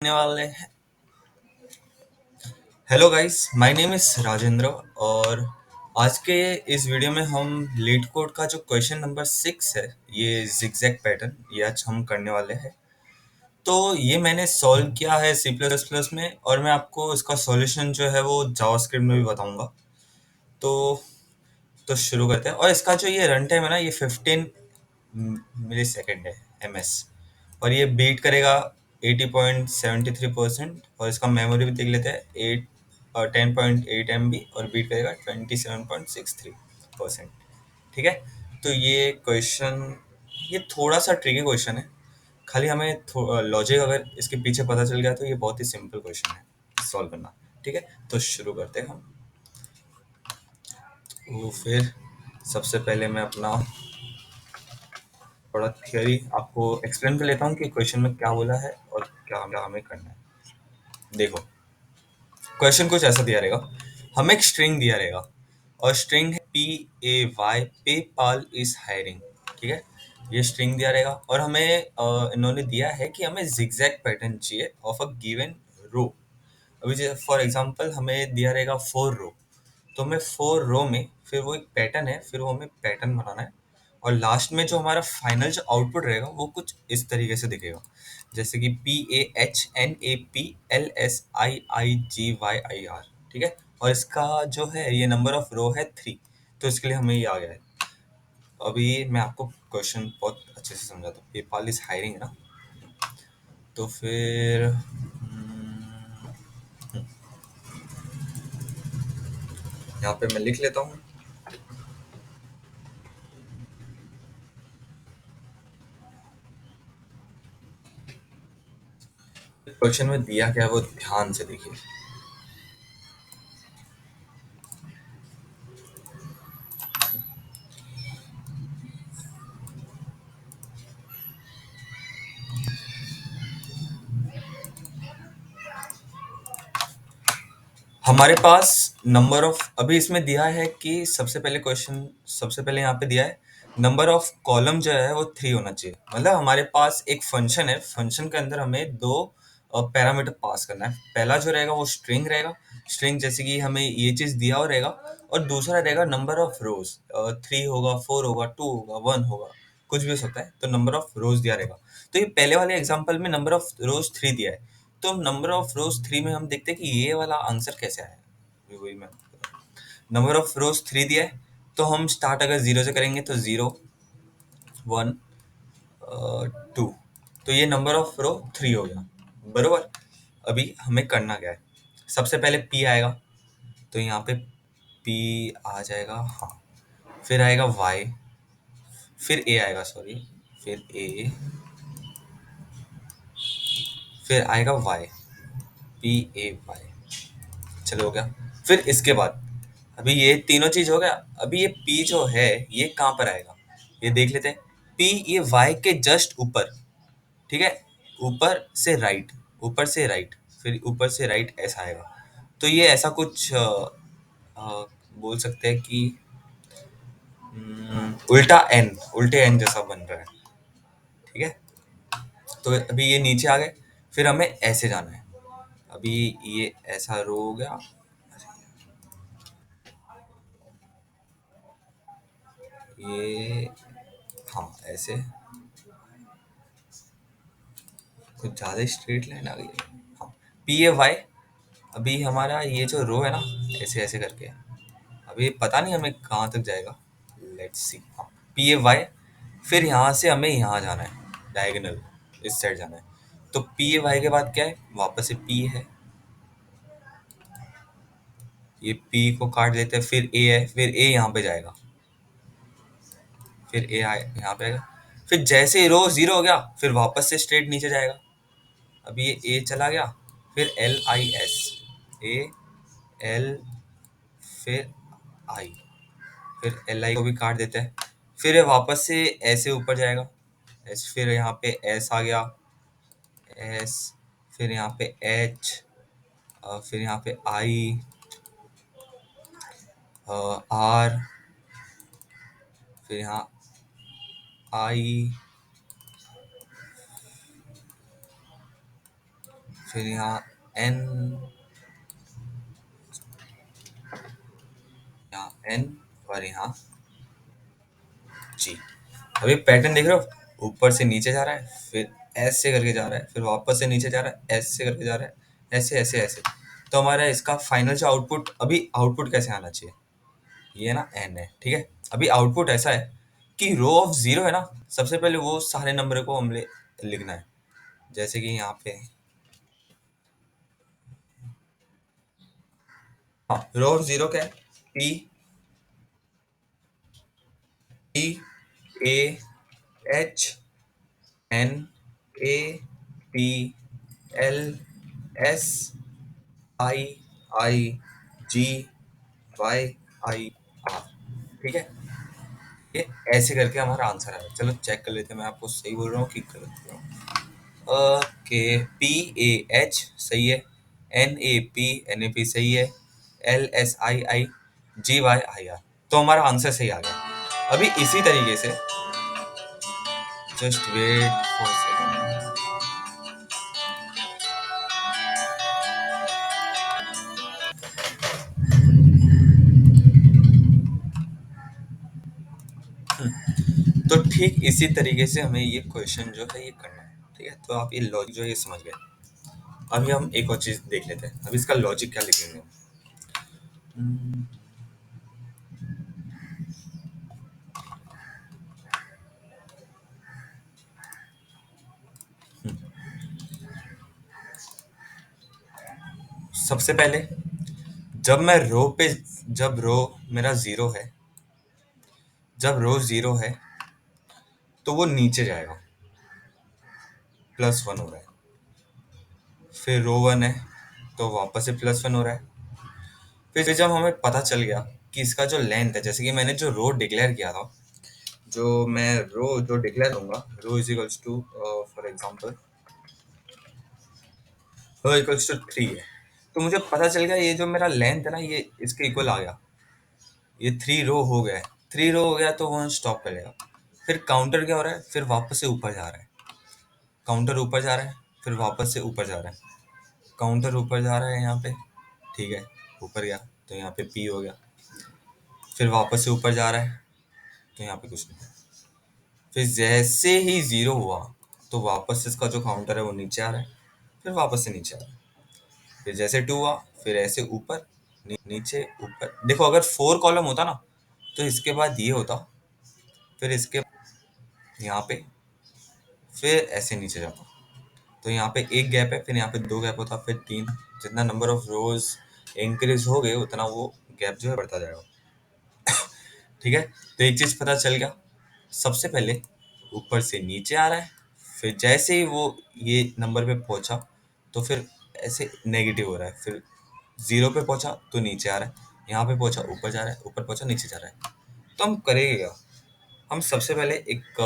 करने वाले हैं। Hello guys, my name is Rajendra और आज के इस वीडियो में हम लीड कोड का जो क्वेश्चन नंबर 6 है, ये जिगजैग पैटर्न ये आज हम करने वाले हैं। तो ये मैंने सॉल्व किया है सी प्लस प्लस में और मैं आपको इसका सॉल्यूशन जो है वो जावास्क्रिप्ट में भी बताऊंगा। तो शुरू करते हैं। और इसका जो ये रन टाइम है ना, ये 15 मिली सेकेंड है, ms। और ये बीट करेगा 80.73% और इसका मेमोरी भी देख लेते हैं 10.8 MB और बीट करेगा 27.63%। ठीक है। तो ये क्वेश्चन ये थोड़ा सा ट्रिकी क्वेश्चन है। खाली हमें लॉजिक अगर इसके पीछे पता चल गया तो ये बहुत ही सिंपल क्वेश्चन है सॉल्व करना। ठीक है, तो शुरू करते हैं हम। तो फिर सबसे पहले मैं अपना थोड़ा थियरी आपको एक्सप्लेन कर लेता हूँ कि क्वेश्चन में क्या बोला है और क्या क्या हमें करना है। देखो, क्वेश्चन कुछ ऐसा दिया रहेगा। हमें एक स्ट्रिंग दिया रहेगा और स्ट्रिंग है PAY, पेपाल इज हायरिंग। ठीक है, ये स्ट्रिंग दिया रहेगा और हमें इन्होंने दिया है कि हमें जिगजैग पैटर्न चाहिए ऑफ अ गिवन रो। अभी फॉर एग्जांपल हमें दिया रहेगा 4 रो, तो हमें 4 रो में फिर वो एक पैटर्न है, फिर वो हमें पैटर्न बनाना है और लास्ट में जो हमारा फाइनल जो आउटपुट रहेगा वो कुछ इस तरीके से दिखेगा, जैसे कि PAHNAPLSIIGYIR। ठीक है, और इसका जो है ये नंबर ऑफ रो है 3, तो इसके लिए हमें ये आ गया है। अभी मैं आपको क्वेश्चन बहुत अच्छे से समझाता हूँ। पेपाल इज हायरिंग है ना, तो फिर यहाँ पे मैं लिख लेता हूँ। क्वेश्चन में दिया क्या है वो ध्यान से देखिए। हमारे पास नंबर ऑफ, अभी इसमें दिया है कि सबसे पहले यहाँ पे दिया है नंबर ऑफ कॉलम जो है वो 3 होना चाहिए। मतलब हमारे पास एक फंक्शन है, फंक्शन के अंदर हमें दो पैरामीटर पास करना है। पहला जो रहेगा वो स्ट्रिंग रहेगा, स्ट्रिंग जैसे कि हमें ये चीज दिया हो रहेगा, और दूसरा रहेगा नंबर ऑफ रोज। 3 होगा, 4 होगा, 2 होगा, 1 होगा, कुछ भी हो सकता है। तो नंबर ऑफ रोज दिया रहेगा। तो ये पहले वाले एग्जाम्पल में नंबर ऑफ रोज 3 दिया है, तो नंबर ऑफ रोज 3 में हम देखते हैं कि ये वाला आंसर कैसे आया। वही मैं, नंबर ऑफ रोज 3 दिया है, तो हम स्टार्ट अगर 0 से करेंगे तो 0, 1, 2, तो ये नंबर ऑफ रो 3 हो गया। बरोबर। अभी हमें करना क्या है, सबसे पहले P आएगा, तो यहाँ पे P आ जाएगा। हाँ, फिर आएगा Y, फिर A आएगा, सॉरी, फिर A, फिर आएगा Y, PAY। चलो हो गया। फिर इसके बाद अभी ये तीनों चीज हो गया। अभी ये P जो है ये कहाँ पर आएगा, ये देख लेते हैं। P ये Y के जस्ट ऊपर। ठीक है, ऊपर से राइट, ऊपर से राइट, फिर ऊपर से राइट ऐसा आएगा। तो ये ऐसा कुछ बोल सकते हैं कि उल्टा एन, उल्टे एन जैसा बन रहा है। ठीक है, तो अभी ये नीचे आ गए, फिर हमें ऐसे जाना है। अभी ये ऐसा रो हो गया, ये, हाँ ऐसे, कुछ ज़्यादा स्ट्रेट लाइन आ गई है। हाँ, PAY। अभी हमारा ये जो रो है ना, ऐसे ऐसे करके, अभी पता नहीं हमें कहाँ तक जाएगा। Let's see. हाँ, PAY, फिर यहाँ से हमें यहाँ जाना है, डायगोनल इस साइड जाना है। तो PAY के बाद क्या है, वापस से P है, ये P को काट देते हैं, फिर A है, फिर A यहाँ पे जाएगा, फिर A आए यहाँ पे आएगा। फिर जैसे रो 0 हो गया, फिर वापस से स्ट्रेट नीचे जाएगा। अभी ये A चला गया, फिर LIS, A, L, फिर I, फिर LI को भी काट देते हैं। फिर ये वापस से ऐसे ऊपर जाएगा, एस, फिर यहाँ पे S आ गया, S, फिर यहाँ पे H, फिर यहाँ पे I, R, फिर यहाँ I, फिर यहाँ n, यहाँ n और यहाँ g। अभी पैटर्न देख रहे हो, ऊपर से नीचे जा रहा है, फिर ऐसे करके जा रहा है, फिर वापस से नीचे जा रहा है, ऐसे करके जा रहा है, ऐसे ऐसे ऐसे। तो हमारा इसका फाइनल जो आउटपुट, अभी आउटपुट कैसे आना चाहिए, ये ना n है, ठीक है। अभी आउटपुट ऐसा है कि रो ऑफ जीरो है ना, सबसे पहले वो सारे नंबर को हमने लिखना है। जैसे कि यहाँ पे हाँ, रो ऑफ जीरो क्या है, p t a h n a p l s i i g y i r, ठीक है। ये ऐसे करके हमारा आंसर है। चलो चेक कर लेते हैं, मैं आपको सही बोल रहा हूँ कि गलत बोल रहा हूँ। ओके, पी ए एच सही है, एन ए पी सही है, L S I I G Y I R, तो हमारा आंसर सही आ गया। अभी इसी तरीके से जस्ट वेट फॉर सेकंड। तो ठीक इसी तरीके से हमें ये क्वेश्चन जो है ये करना है, ठीक है। तो आप ये लॉजिक जो है ये समझ गए। अभी हम एक और चीज देख लेते हैं, अभी इसका लॉजिक क्या लिखेंगे। हम्म, सबसे पहले जब मैं रो पे, जब रो मेरा जीरो है, जब रो जीरो है तो वो नीचे जाएगा, प्लस वन हो रहा है। फिर रो वन है तो वापस से प्लस वन हो रहा है। फिर जब हमें पता चल गया कि इसका जो लेंथ है, जैसे कि मैंने जो रो डिक्लेयर किया था, जो मैं रो जो डिक्लेयर करूंगा, row is equals to for example row equals to 3 है, तो मुझे पता चल गया ये जो मेरा लेंथ है ना ये इसके इक्वल आ गया, ये 3 रो हो गया है। 3 रो हो गया तो वो स्टॉप करेगा। फिर काउंटर क्या हो रहा है, फिर वापस से ऊपर जा रहा है, काउंटर ऊपर जा रहा है, फिर वापस से ऊपर जा रहा है, काउंटर ऊपर जा रहा है यहाँ पे, ठीक है, ऊपर गया तो यहाँ पे पी हो गया, फिर वापस से ऊपर जा रहा है तो यहाँ पे कुछ नहीं। फिर जैसे ही जीरो हुआ तो वापस से इसका जो काउंटर है वो नीचे आ रहा है, फिर वापस से नीचे आ रहा है। फिर जैसे टू हुआ फिर ऐसे ऊपर नीचे ऊपर। देखो अगर 4 कॉलम होता ना तो इसके बाद ये होता, फिर इसके यहाँ पे, फिर ऐसे नीचे जाता। तो यहाँ पे एक गैप है, फिर यहाँ पे 2 गैप होता, फिर 3। जितना नंबर ऑफ रोज इंक्रीज हो गए उतना वो गैप जो है बढ़ता जाएगा, ठीक है। तो एक चीज पता चल गया, सबसे पहले ऊपर से नीचे आ रहा है, फिर जैसे ही वो ये नंबर पे पहुंचा तो फिर ऐसे नेगेटिव हो रहा है, फिर जीरो पे पहुंचा तो नीचे आ रहा है, यहाँ पे पहुंचा ऊपर जा रहा है, ऊपर पहुंचा नीचे जा रहा है। तो हम करेंगे क्या, हम सबसे पहले एक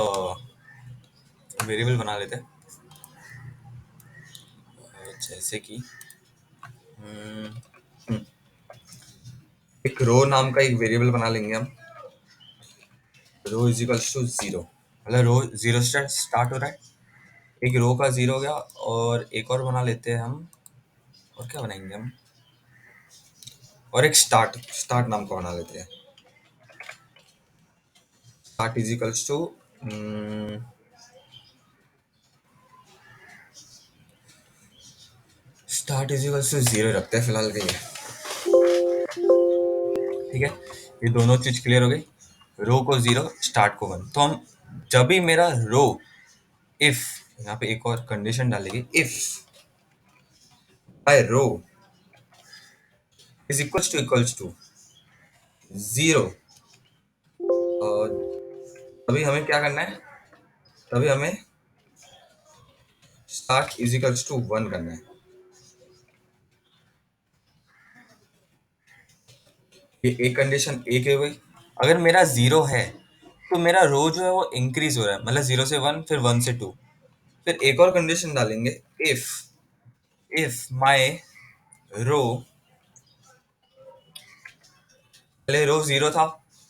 वेरिएबल बना लेते हैं, जैसे कि हम्म, एक रो नाम का एक वेरिएबल बना लेंगे हम। रो इज इक्वल्स टू जीरो, मतलब रो जीरो से स्टार्ट हो रहा है, एक रो का जीरो हो गया। और एक और बना लेते हैं हम, और क्या बनाएंगे हम, और एक स्टार्ट, स्टार्ट नाम का बना लेते हैं। Start is equals to start is equals to zero रखते हैं फिलहाल के लिए, ठीक है। ये दोनों चीज क्लियर हो गई, रो को जीरो स्टार्ट को वन। तो हम जब भी मेरा रो, इफ यहाँ पे एक और कंडीशन डालेंगे, if by row is equals to zero, और तभी हमें क्या करना है, तभी हमें start is equals to one करना है। ये एक कंडीशन एक है भाई। अगर मेरा जीरो है तो मेरा रो जो है वो इंक्रीज हो रहा है, मतलब जीरो से वन, फिर वन से टू। फिर एक और कंडीशन डालेंगे, इफ इफ माई रो, पहले रो जीरो था,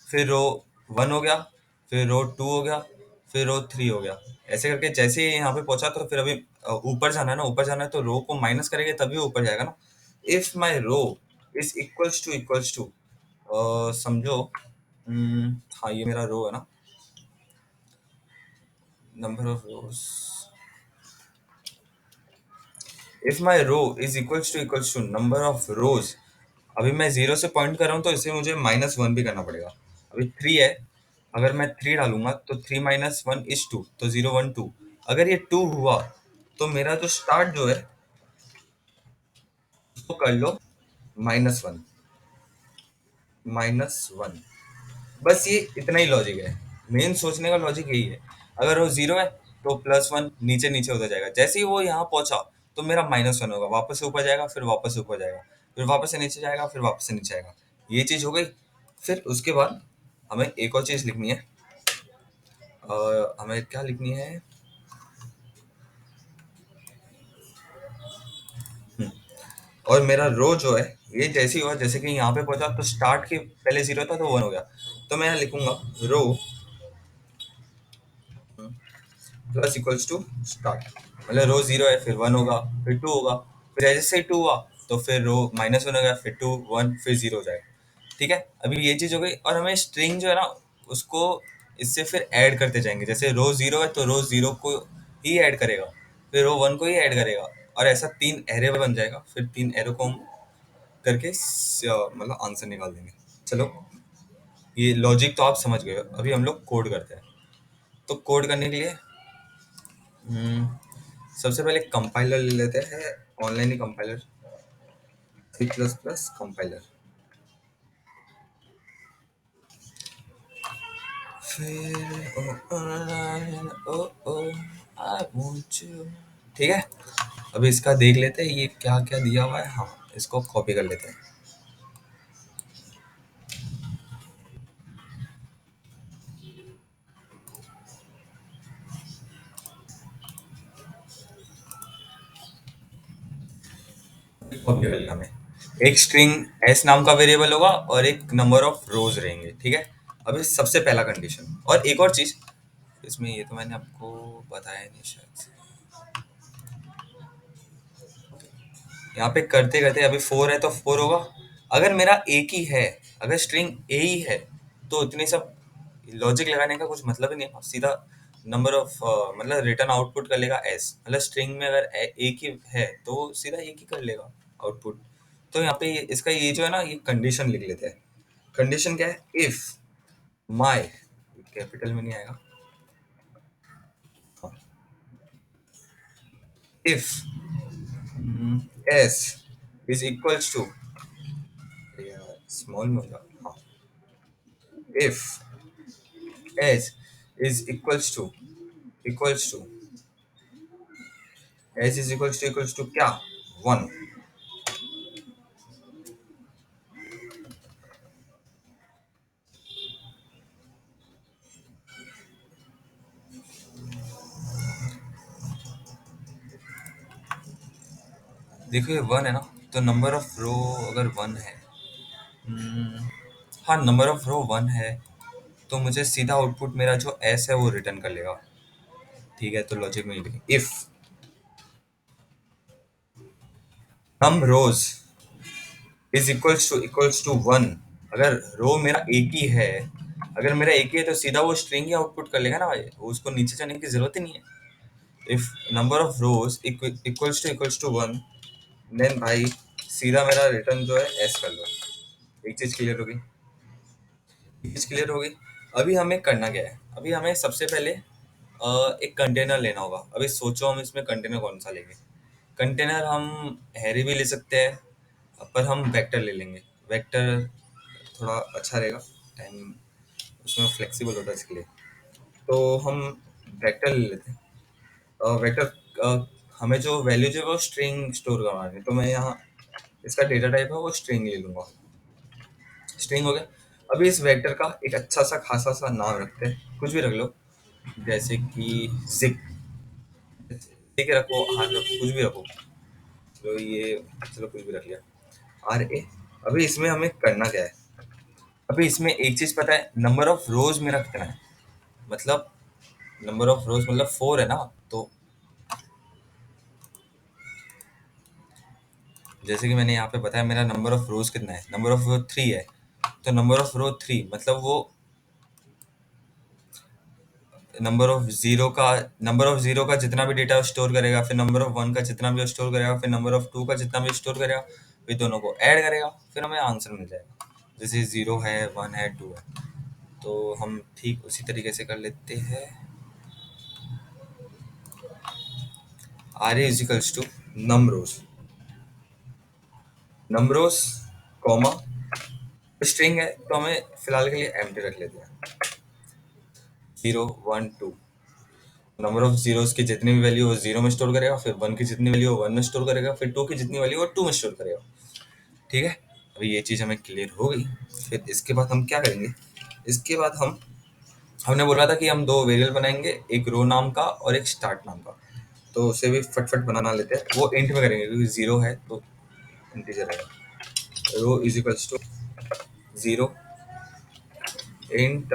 फिर रो वन हो गया, फिर रो टू हो गया, फिर रो थ्री हो गया, ऐसे करके जैसे ही यहाँ पे पहुंचा तो फिर अभी ऊपर जाना है ना, ऊपर जाना है तो रो को माइनस करेंगे तभी ऊपर जाएगा ना। If my row is equals to समझो, हाँ ये मेरा रो है ना, number of rows, if my row is equals to number of rows. अभी मैं जीरो से पॉइंट कर रहा हूँ तो इसे मुझे -1 भी करना पड़ेगा। अभी 3 है, अगर मैं 3 डालूंगा तो 3 माइनस 1 इज 2, तो 0 1 2। अगर ये 2 हुआ तो मेरा जो स्टार्ट जो है उसको कर लो -1, -1। बस ये इतना ही लॉजिक है, मेन सोचने का लॉजिक यही है। अगर वो 0 है तो +1 नीचे नीचे होता जाएगा, जैसे ही वो यहाँ पहुंचा तो मेरा -1 होगा, वापस से ऊपर जाएगा, फिर वापस से ऊपर जाएगा, फिर वापस से नीचे जाएगा, फिर वापस से नीचे आएगा। ये चीज हो गई। फिर उसके बाद हमें एक और चीज लिखनी है। हमें क्या लिखनी है? हम्म, और मेरा रो जो है ये जैसे ही हुआ, जैसे कि यहाँ पे पहुंचा तो स्टार्ट के पहले 0 था तो 1 हो गया, तो मैं यहाँ लिखूंगा रो प्लस इक्वल्स टू स्टार्ट। मतलब रो 0 है, फिर 1 होगा, फिर 2 होगा, फिर जैसे ही 2 हुआ तो फिर रो -1 हो गया, फिर 2 1 फिर 0 हो जाएगा। ठीक है, अभी ये चीज हो गई। और हमें स्ट्रिंग जो है ना उसको इससे फिर ऐड करते जाएंगे। जैसे रो 0 है तो रो 0 को ही ऐड करेगा, फिर रो 1 को ही ऐड करेगा, और ऐसा 3 एरे बन जाएगा। फिर 3 एरो को हम करके मतलब आंसर निकाल देंगे। चलो, ये लॉजिक तो आप समझ गए हो। अभी हम लोग कोड करते हैं। तो कोड करने के लिए सबसे पहले कंपाइलर ले लेते हैं, ऑनलाइन ही कंपाइलर, C++ कंपाइलर। फिर ओ ओ आई वांट यू। ठीक है, अभी इसका देख लेते हैं ये क्या क्या दिया हुआ है। हाँ, इसको कॉपी कर लेते हैं। कॉपी कर लिया हमें। एक स्ट्रिंग एस नाम का वेरिएबल होगा और एक नंबर ऑफ रोज रहेंगे। ठीक है, अभी सबसे पहला कंडीशन और एक और चीज इसमें, ये तो मैंने आपको बताया नहीं शायद से। यहाँ पे करते करते अभी 4 है तो 4 होगा। अगर मेरा एक ही है, अगर स्ट्रिंग ए ही है तो इतने सब लॉजिक लगाने का कुछ मतलब ही नहीं है। सीधा नंबर ऑफ मतलब रिटर्न आउटपुट कर लेगा एस। मतलब स्ट्रिंग में अगर एक ही है तो वो सीधा एक ही कर लेगा आउटपुट। तो यहाँ पे इसका ये जो है ना, ये कंडीशन लिख लेते हैं। कंडीशन क्या है? इफ माई, कैपिटल में नहीं आएगा, if S is equals to, small में होगा, हाँ, if s is equals to क्या? 1। देखो ये 1 है ना, तो नंबर ऑफ रो अगर 1 है, हाँ नंबर ऑफ रो 1 है, तो मुझे सीधा आउटपुट मेरा जो s है वो रिटर्न कर लेगा। ठीक है, तो लॉजिक में if num rows is equals to 1, अगर रो मेरा एक ही है, अगर मेरा एक ही है तो सीधा वो स्ट्रिंग ही आउटपुट कर लेगा ना भाई, वो उसको नीचे जाने की जरूरत ही नहीं है। If number of rows equals to 1, then भाई सीधा मेरा रिटर्न जो है एस कर लो। एक चीज क्लियर होगी, एक चीज क्लियर होगी। अभी हमें करना क्या है? अभी हमें सबसे पहले एक कंटेनर लेना होगा। अभी सोचो हम इसमें कंटेनर कौन सा लेंगे। कंटेनर हम हैरी भी ले सकते हैं, पर हम वेक्टर ले लेंगे। वेक्टर थोड़ा अच्छा रहेगा, टाइम उसमें फ्लेक्सिबल होता है इसके लिए। तो हम वेक्टर ले लेते हैं। वेक्टर हमें जो वैल्यू जो है वो स्ट्रिंग स्टोर करवानी है, तो मैं यहाँ इसका डेटा टाइप है वो स्ट्रिंग ले लूंगा। स्ट्रिंग हो गया। अभी इस वेक्टर का एक अच्छा सा खासा सा नाम रखते हैं, कुछ भी रख लो, जैसे कि जिक, जिक रखो, हाँ रखो, कुछ भी रखो। चलो ये, चलो कुछ भी रख लिया, RA। अभी इसमें हमें करना क्या है? अभी इसमें एक चीज पता है, नंबर ऑफ रोज मेरा कितना है, मतलब नंबर ऑफ रोज मतलब 4 है ना, तो जैसे कि मैंने यहाँ पे बताया मेरा नंबर ऑफ रोज कितना है, नंबर ऑफ रो 3 है, तो नंबर ऑफ रो 3 मतलब वो नंबर ऑफ जीरो का जितना भी डेटा स्टोर करेगा, फिर नंबर ऑफ वन का जितना भी स्टोर करेगा, फिर नंबर ऑफ टू का जितना भी स्टोर करेगा, फिर दोनों को ऐड करेगा, फिर हमें आंसर मिल जाएगा। जैसे जीरो है, वन है, टू है, तो हम ठीक उसी तरीके से कर लेते हैं। R a equals to num rows, num rows comma string है, तो हमें फिलहाल के लिए एम्प्टी रख लेते हैं। 0 1 2, नंबर ऑफ जीरोस की जितनी भी वैल्यू वो जीरो में स्टोर करेगा, फिर वन की जितनी वैल्यू वो वन में स्टोर करेगा, फिर टू की जितनी वैल्यू वो टू में स्टोर करेगा। ठीक है, अभी ये चीज़ हमें क्लियर हो गई। फिर इसके बाद हम क्या करेंगे, इसके बाद हमने बोला था कि हम दो वेरिएबल बनाएंगे, एक रो नाम का और एक स्टार्ट नाम का, तो उसे भी फटफट बनाना लेते हैं। वो इंट में करेंगे क्योंकि जीरो है तो इंटीजर रहेगा। Row is equals to zero, int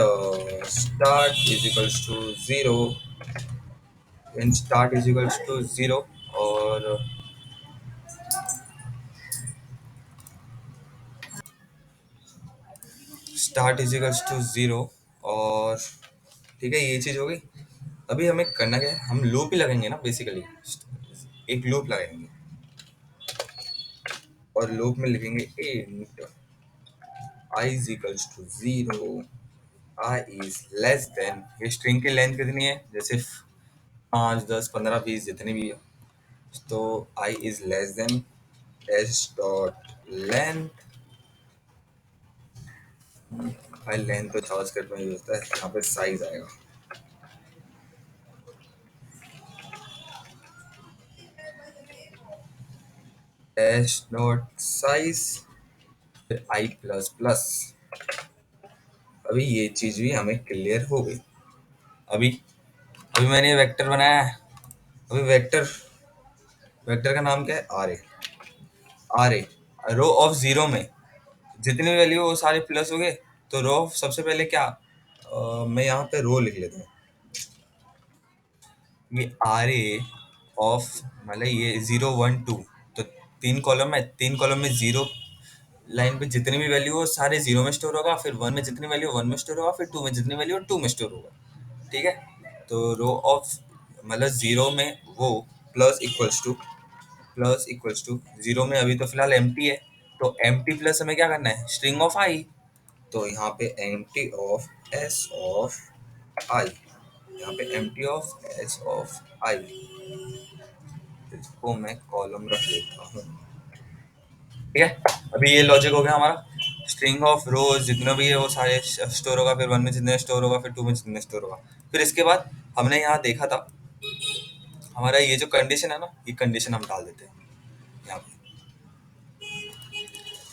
start is equals to zero, int start is equals to zero, और start is equals to zero. और ठीक है, ये चीज़ हो गई। अभी हमें करना क्या है, हम लूप ही लगाएंगे ना बेसिकली, एक लूप लगाएंगे और लूप में लिखेंगे int I is equals to zero, I is less than, ये स्ट्रिंग की लेंथ कितनी है, जैसे 5 10 15 20 जितनी भी है, तो i is less than s dot length. भाई लेंथ तो जावास्क्रिप्ट में यूज होता है, यहाँ पे साइज आएगा, एस डॉट साइज, फिर आई प्लस प्लस। अभी ये चीज भी हमें क्लियर हो गई। अभी अभी मैंने ये वेक्टर बनाया है। अभी वेक्टर वेक्टर का नाम क्या है, R A. R A row of zero में जितनी वैल्यू वो सारे प्लस हो गए, तो रो ऑफ सबसे पहले क्या, मैं यहाँ पे रो लिख लेता हूँ। ये आर ए ऑफ मतलब ये 0 1 2, तो तीन कॉलम है, तीन कॉलम में जीरो लाइन पे जितनी भी वैल्यू हो सारे जीरो में स्टोर होगा, फिर वन में जितनी वैल्यू वन में स्टोर होगा, फिर टू में जितनी वैल्यू टू में स्टोर होगा। ठीक है, तो रो ऑफ मतलब जीरो में वो प्लस इक्वल्स टू जीरो में अभी तो फिलहाल एम्प्टी है, तो एम्प्टी प्लस हमें क्या करना है, स्ट्रिंग ऑफ आई, तो यहाँ पे एम्प्टी ऑफ एस ऑफ आई, यहाँ पे एम्प्टी ऑफ एस ऑफ आई, इसको मैं कॉलम रख लेता हूँ। ठीक है, अभी ये लॉजिक हो गया हमारा, स्ट्रिंग ऑफ रोज जितना भी है वो सारे स्टोर होगा, फिर वन में जितने स्टोर होगा, फिर टू में जितने स्टोर होगा। फिर इसके बाद हमने यहाँ देखा था हमारा ये जो कंडीशन है ना, ये कंडीशन हम डाल देते हैं यहाँ पे।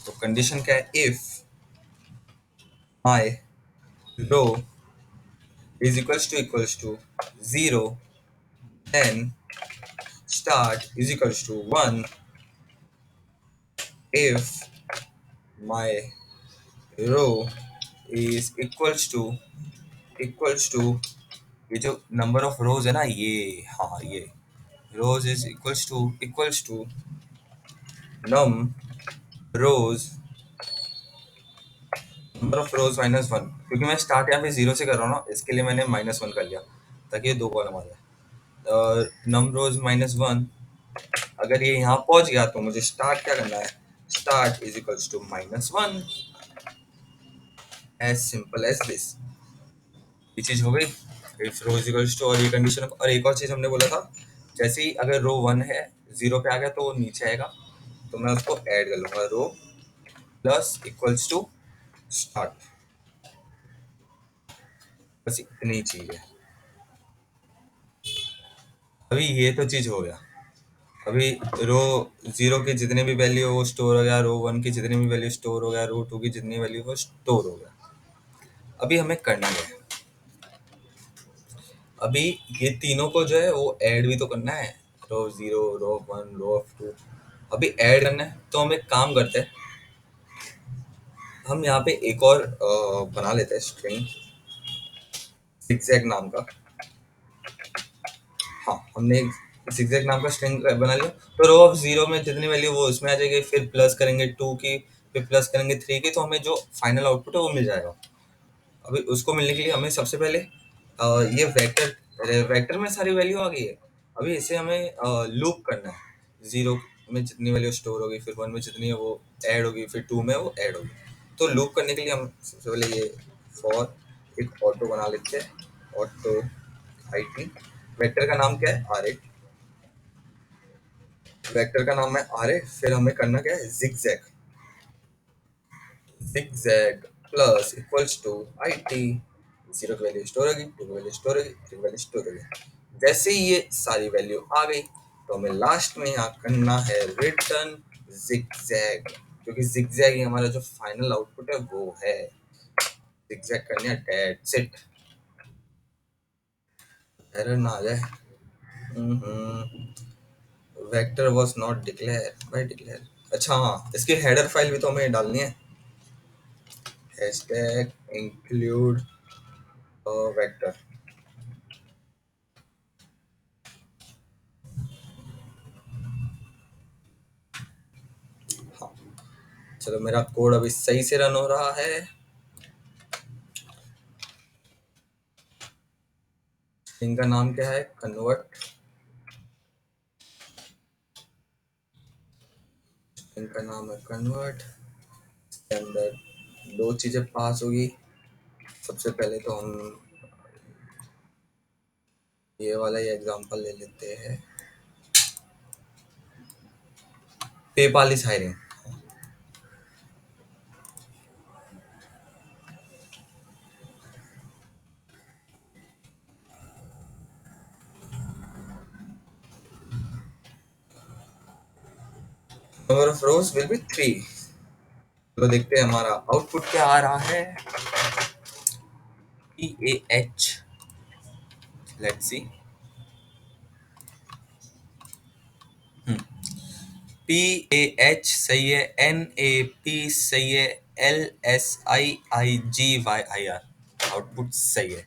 तो कंडीशन क्या है, if my row is equals to zero, then start is equals to one, if my row is equals to ये जो नंबर ऑफ रोज है ना, ये हाँ ये rows is equals to num rows, number of rows minus one, क्योंकि मैं start यहाँ पे जीरो से कर रहा हूँ ना, इसके लिए मैंने -1 कर लिया ताकि ये दो कॉलम आ जाए। नम रोज -1, अगर ये यहाँ पहुंच गया तो मुझे स्टार्ट क्या करना है, start is equals to -1, as simple as this. ये चीज हो गई, if row is equals to, और ये कंडीशन। और एक और चीज हमने बोला था, जैसे ही अगर रो 1 है, जीरो पे आ गया तो वो नीचे आएगा, तो मैं उसको ऐड कर लूंगा, रो प्लस इक्वल्स टू स्टार्ट, बस इतनी चीज है। अभी ये तो चीज हो गया। अभी रो जीरो की जितने भी वैल्यू वो स्टोर हो गया, रो वन की जितनी भी वैल्यू स्टोर हो गया, रो टू की जितनी वैल्यू वो स्टोर हो गया। अभी हमें करना क्या है, अभी ये तीनों को जो है वो ऐड भी तो करना है, row zero, row one, row two, अभी ऐड करना है। तो हम एक काम करते हैं, हम यहाँ पे एक और बना लेते हैं स्ट्रिंग zigzag नाम का। हाँ, हमने zigzag नाम का स्ट्रिंग बना लिया। तो रो ऑफ जीरो में जितनी वैल्यू वो उसमें आ जाएगी, फिर प्लस करेंगे टू की, फिर प्लस करेंगे थ्री की, तो हमें जो फाइनल आउटपुट है वो मिल जाएगा। अभी उसको मिलने के लिए हमें सबसे पहले ये वेक्टर वेक्टर में सारी वैल्यू आ गई है। अभी इसे हमें लूप करना है। जीरो में जितनी वैल्यू स्टोर होगी, फिर वन में जितनी है वो ऐड होगी, फिर टू में वो ऐड होगी। तो लूप करने के लिए हम सबसे पहले ये फॉर एक ऑटो बना लेते हैं, ऑटो आई टी। वेक्टर का नाम क्या है, आर ए। वेक्टर का नाम है आर ए। फिर हमें करना क्या है, zigzag. zigzag plus equals to I T. Zero की वैल्यू स्टोर होगी, टू की वैल्यू स्टोर होगी, थ्री की वैल्यू स्टोर होगी। जैसे ही ये सारी वैल्यू आ गई तो हमें लास्ट में यहाँ करना है रिटर्न zigzag, क्योंकि zigzag ही हमारा जो फाइनल आउटपुट है वो है। zigzag करनी है, दैट्स इट। एरर ना आ जाए। Vector was not declare by declare. अच्छा हाँ, इसकी हेडर फाइल भी तो हमें डालनी है। Hashtag include vector. हाँ, चलो मेरा कोड अभी सही से रन हो रहा है। इनका नाम क्या है, कन्वर्ट। इनका नाम है कन्वर्ट। इसके अंदर दो चीजें पास होगी। सबसे पहले तो हम ये वाला ही एग्जांपल ले लेते हैं, PayPal is hiring. Number of rows will be three. तो देखते हैं हमारा आउटपुट क्या आ रहा है। P A H, let's see. P A H सही है, एन ए पी सही है, L S I I G Y I R output सही है।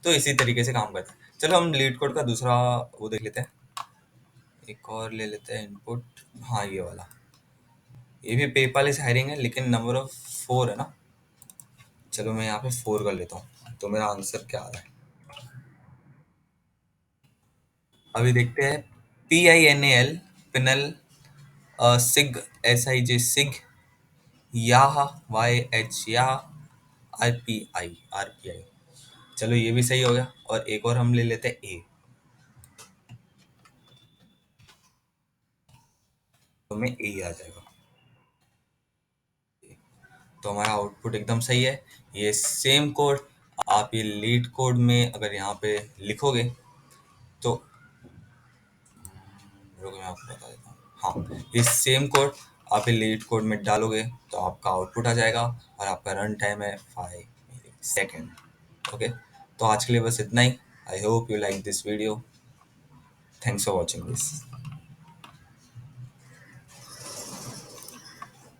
तो इसी तरीके से काम करता है। चलो हम लीड कोड का दूसरा वो देख लेते हैं। एक और ले लेते हैं इनपुट। हाँ ये वाला, ये भी पेपाल इज हायरिंग है, लेकिन नंबर ऑफ फोर है ना। चलो मैं यहाँ पे फोर कर लेता हूँ, तो मेरा आंसर क्या आ रहा है अभी देखते हैं। P I N A L, pinal, sig S I J sig, yah Y H yah, R P I. चलो ये भी सही हो गया, और एक और हम ले लेते हैं ए। तो हमें ए आ जाएगा। तो हमारा आउटपुट एकदम सही है। ये सेम कोड आप ये लीड कोड में अगर यहाँ पे लिखोगे तो, रुको मैं आपको बता देता हूँ। हाँ, ये सेम कोड आप ये लीड कोड में डालोगे तो आपका आउटपुट आ जाएगा, और आपका रन टाइम है 5 सेकेंड। ओके, तो आज के लिए बस इतना ही। I hope you like this video. Thanks for watching this.